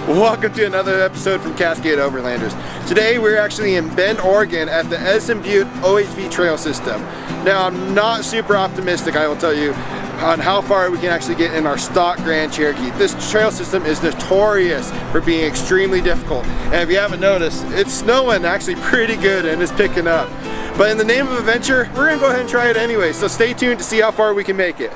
Welcome to another episode from Cascade Overlanders. Today we're actually in Bend, Oregon at the Edison Butte OHV Trail system. Now I'm not super optimistic, I will tell you, on how far we can actually get in our stock Grand Cherokee. This trail system is notorious for being extremely difficult. And if you haven't noticed, it's snowing actually pretty good and it's picking up. But in the name of adventure, we're gonna go ahead and try it anyway. So stay tuned to see how far we can make it.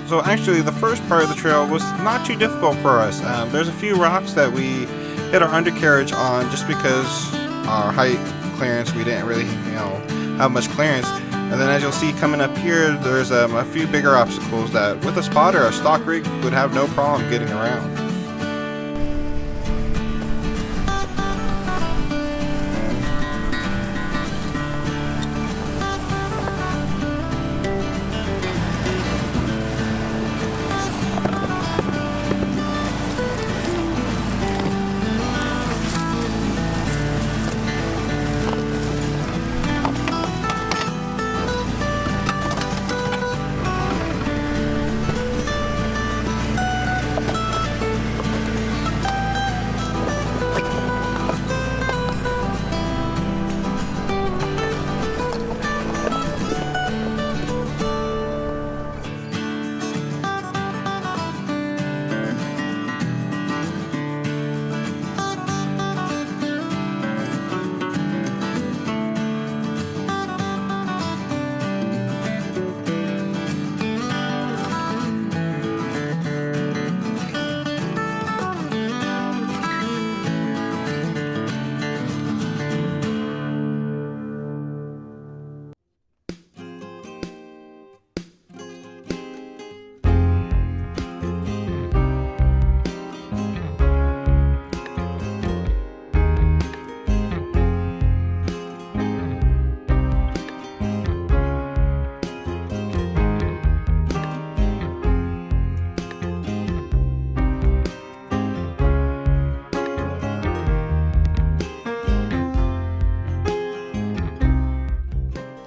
So actually the first part of the trail was not too difficult for us. There's a few rocks that we hit our undercarriage on just because our height clearance, we didn't really have much clearance. And then as you'll see coming up here, there's a few bigger obstacles that with a spotter, a stock rig would have no problem getting around.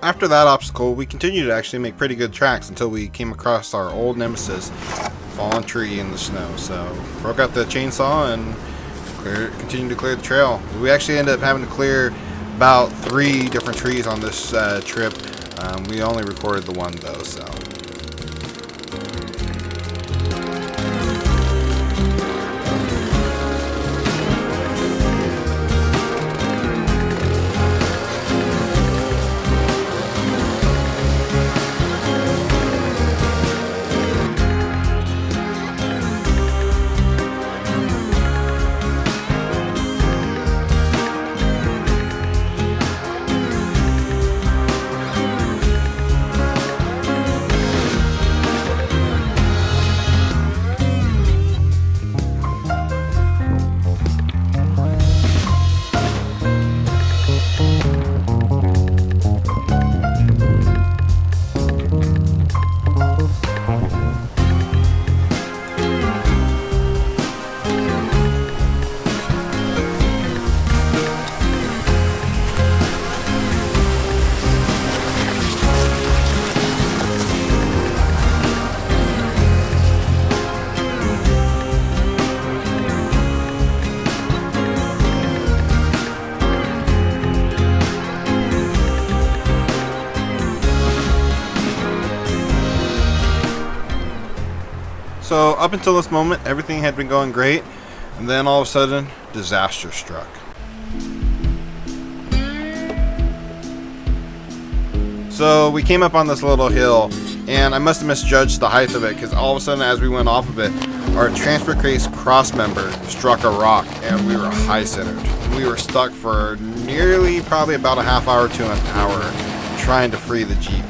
After that obstacle, we continued to actually make pretty good tracks until we came across our old nemesis, fallen tree in the snow. So broke out the chainsaw and continued to clear the trail. We actually ended up having to clear about 3 different trees on this trip. We only recorded the one though, so. So up until this moment, everything had been going great, and then all of a sudden, disaster struck. So we came up on this little hill, and I must have misjudged the height of it, because all of a sudden as we went off of it, our transfer case cross member struck a rock, and we were high centered. We were stuck for nearly probably about a half hour to an hour trying to free the Jeep.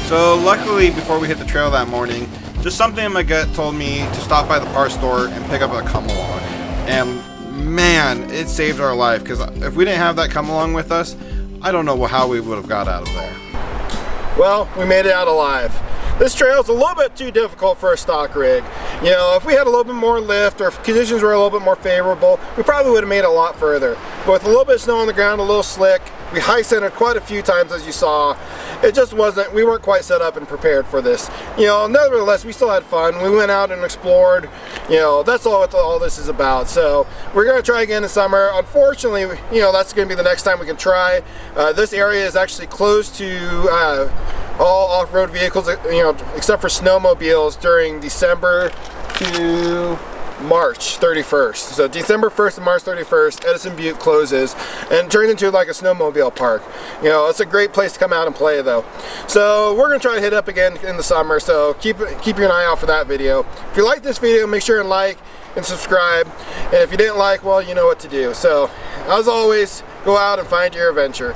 So luckily, before we hit the trail that morning, just something in my gut told me to stop by the parts store and pick up a come along. And man, it saved our life, because if we didn't have that come along with us, I don't know how we would have got out of there. Well, we made it out alive. This trail is a little bit too difficult for a stock rig. You know, if we had a little bit more lift, or if conditions were a little bit more favorable, we probably would have made it a lot further. But with a little bit of snow on the ground, a little slick, we high centered quite a few times, as you saw. It just wasn't, we weren't quite set up and prepared for this. You know, nevertheless, we still had fun. We went out and explored. You know, that's all this is about. So we're going to try again in summer. Unfortunately, you know, that's going to be the next time we can try. This area is actually closed to all off-road vehicles, you know, except for snowmobiles during December to March 31st. So December 1st and March 31st, Edison Butte closes and turns into like a snowmobile park. You know, it's a great place to come out and play though. So we're gonna try to hit up again in the summer, so keep your eye out for that video. If you like this video, make sure and like and subscribe. And if you didn't like, well, you know what to do. So as always, go out and find your adventure.